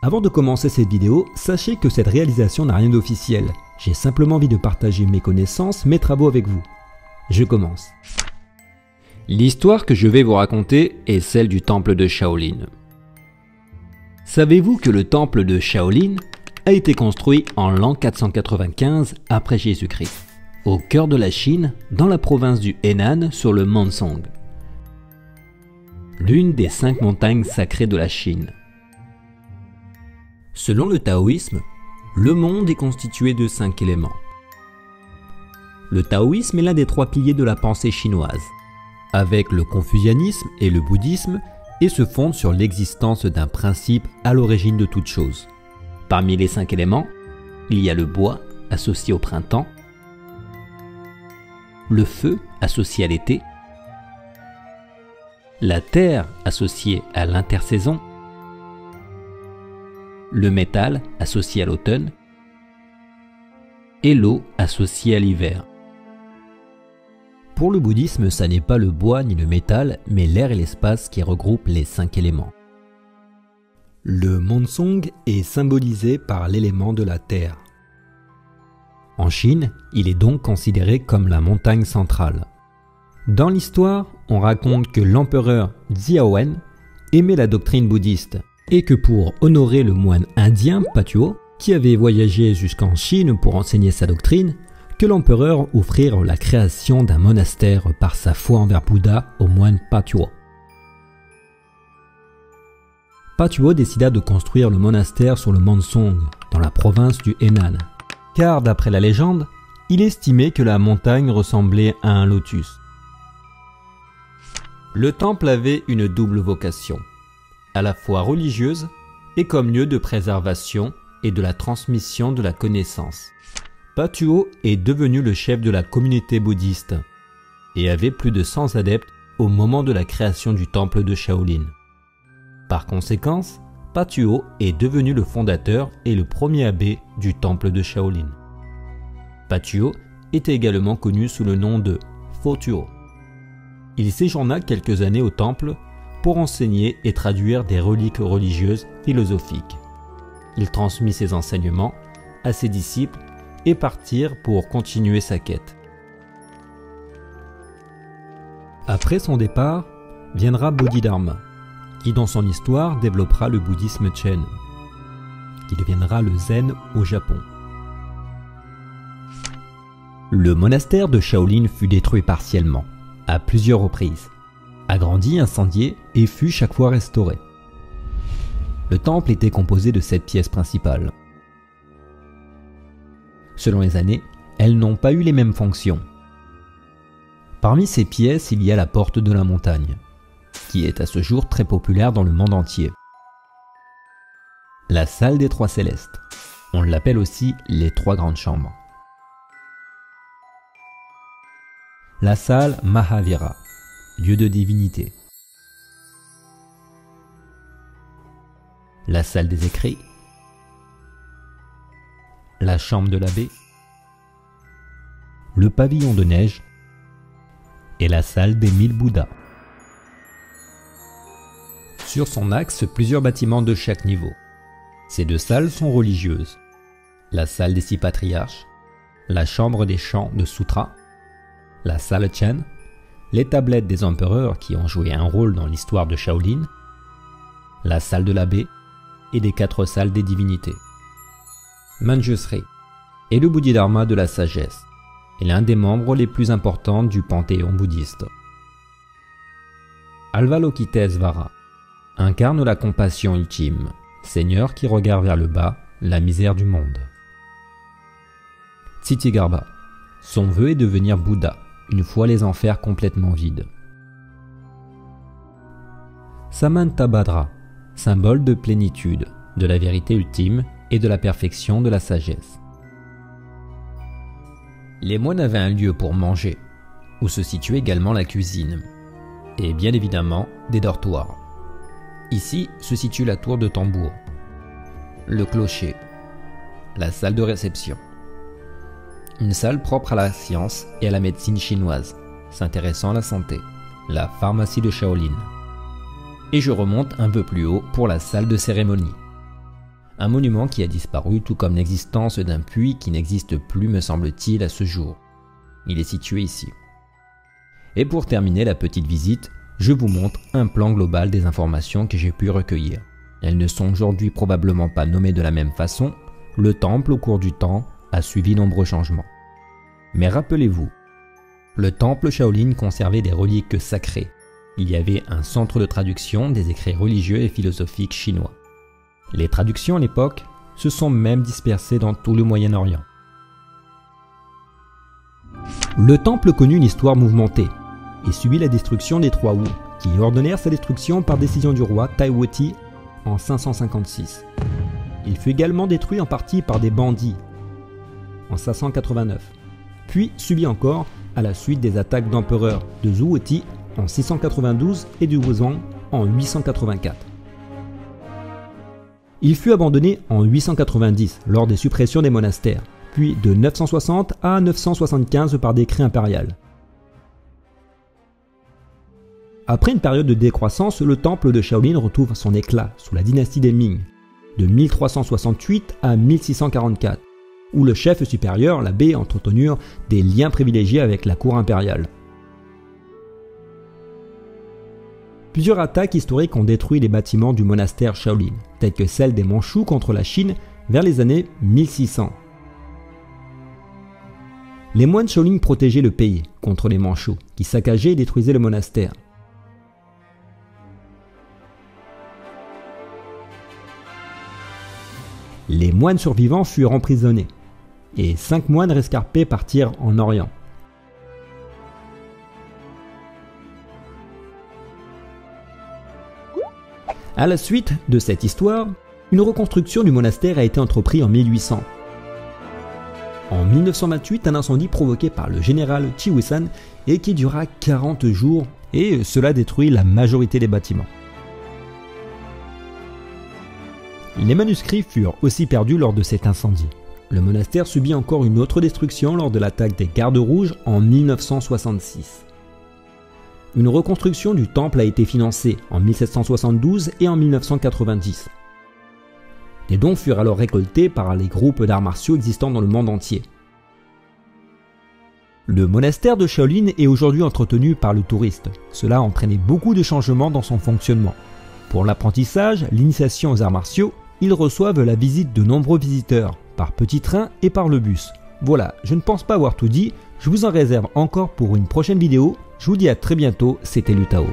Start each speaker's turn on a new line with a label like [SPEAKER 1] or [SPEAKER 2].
[SPEAKER 1] Avant de commencer cette vidéo, sachez que cette réalisation n'a rien d'officiel. J'ai simplement envie de partager mes connaissances, mes travaux avec vous. Je commence. L'histoire que je vais vous raconter est celle du temple de Shaolin. Savez-vous que le temple de Shaolin a été construit en l'an 495 après Jésus-Christ, au cœur de la Chine, dans la province du Henan sur le mont Song, l'une des 5 montagnes sacrées de la Chine. Selon le taoïsme, le monde est constitué de 5 éléments. Le taoïsme est l'un des 3 piliers de la pensée chinoise, avec le confucianisme et le bouddhisme, et se fonde sur l'existence d'un principe à l'origine de toute chose. Parmi les 5 éléments, il y a le bois, associé au printemps, le feu, associé à l'été, la terre, associée à l'intersaison, le métal, associé à l'automne, et l'eau, associée à l'hiver. Pour le bouddhisme, ça n'est pas le bois ni le métal, mais l'air et l'espace qui regroupent les 5 éléments. Le mont Song est symbolisé par l'élément de la terre. En Chine, il est donc considéré comme la montagne centrale. Dans l'histoire, on raconte que l'empereur Xiaowen aimait la doctrine bouddhiste et que pour honorer le moine indien Patuo, qui avait voyagé jusqu'en Chine pour enseigner sa doctrine, que l'empereur offrit la création d'un monastère par sa foi envers Bouddha au moine Patuo. Patuo décida de construire le monastère sur le mont Song, dans la province du Henan, car d'après la légende, il estimait que la montagne ressemblait à un lotus. Le temple avait une double vocation, à la fois religieuse et comme lieu de préservation et de la transmission de la connaissance. Patuo est devenu le chef de la communauté bouddhiste et avait plus de 100 adeptes au moment de la création du temple de Shaolin. Par conséquent, Patuo est devenu le fondateur et le premier abbé du temple de Shaolin. Patuo était également connu sous le nom de Fotuo. Il séjourna quelques années au temple pour enseigner et traduire des reliques religieuses philosophiques. Il transmit ses enseignements à ses disciples et partirent pour continuer sa quête. Après son départ, viendra Bodhidharma, qui dans son histoire développera le bouddhisme Chen, qui deviendra le Zen au Japon. Le monastère de Shaolin fut détruit partiellement, à plusieurs reprises, agrandi, incendié et fut chaque fois restauré. Le temple était composé de 7 pièces principales. Selon les années, elles n'ont pas eu les mêmes fonctions. Parmi ces pièces, il y a la porte de la montagne, qui est à ce jour très populaire dans le monde entier. La salle des 3 célestes, on l'appelle aussi les 3 grandes chambres. La salle Mahavira, lieu de divinité. La salle des écrits. La chambre de l'abbé. Le pavillon de neige. Et la salle des 1000 Bouddhas. Sur son axe, plusieurs bâtiments de chaque niveau. Ces 2 salles sont religieuses. La salle des 6 patriarches, la chambre des chants de Sutra, la salle Chen, les tablettes des empereurs qui ont joué un rôle dans l'histoire de Shaolin, la salle de l'abbé et les 4 salles des divinités. Manjushri est le Bodhidharma de la sagesse et l'un des membres les plus importants du panthéon bouddhiste. Avalokitesvara incarne la compassion ultime, Seigneur qui regarde vers le bas, la misère du monde. Tsitigarbha, son vœu est de devenir Bouddha, une fois les enfers complètement vides. Samantabhadra, symbole de plénitude, de la vérité ultime et de la perfection de la sagesse. Les moines avaient un lieu pour manger, où se situait également la cuisine, et bien évidemment des dortoirs. Ici se situe la tour de tambour, le clocher, la salle de réception. Une salle propre à la science et à la médecine chinoise, s'intéressant à la santé, la pharmacie de Shaolin. Et je remonte un peu plus haut pour la salle de cérémonie. Un monument qui a disparu, tout comme l'existence d'un puits qui n'existe plus, me semble-t-il, à ce jour. Il est situé ici. Et pour terminer la petite visite, je vous montre un plan global des informations que j'ai pu recueillir. Elles ne sont aujourd'hui probablement pas nommées de la même façon. Le temple, au cours du temps, a suivi nombreux changements. Mais rappelez-vous, le temple Shaolin conservait des reliques sacrées. Il y avait un centre de traduction des écrits religieux et philosophiques chinois. Les traductions à l'époque se sont même dispersées dans tout le Moyen-Orient. Le temple connut une histoire mouvementée et subit la destruction des trois Wu, qui ordonnèrent sa destruction par décision du roi Taiwoti en 556. Il fut également détruit en partie par des bandits en 589, puis subi encore à la suite des attaques d'empereurs de Zhuoti en 692 et de Wuzong en 884. Il fut abandonné en 890 lors des suppressions des monastères, puis de 960 à 975 par décret impérial. Après une période de décroissance, le temple de Shaolin retrouve son éclat sous la dynastie des Ming, de 1368 à 1644, où le chef supérieur, l'abbé, entretenurent des liens privilégiés avec la cour impériale. Plusieurs attaques historiques ont détruit les bâtiments du monastère Shaolin, telles que celle des Mandchous contre la Chine vers les années 1600. Les moines Shaolin protégeaient le pays contre les Mandchous, qui saccageaient et détruisaient le monastère. Les moines survivants furent emprisonnés, et 5 moines rescapés partirent en Orient. À la suite de cette histoire, une reconstruction du monastère a été entreprise en 1800. En 1928, un incendie provoqué par le général Qi Huishan et qui dura 40 jours, et cela détruit la majorité des bâtiments. Les manuscrits furent aussi perdus lors de cet incendie. Le monastère subit encore une autre destruction lors de l'attaque des Gardes Rouges en 1966. Une reconstruction du temple a été financée en 1772 et en 1990. Des dons furent alors récoltés par les groupes d'arts martiaux existants dans le monde entier. Le monastère de Shaolin est aujourd'hui entretenu par le touriste. Cela a entraîné beaucoup de changements dans son fonctionnement. Pour l'apprentissage, l'initiation aux arts martiaux, ils reçoivent la visite de nombreux visiteurs, par petit train et par le bus. Voilà, je ne pense pas avoir tout dit, je vous en réserve encore pour une prochaine vidéo. Je vous dis à très bientôt, c'était Lutao.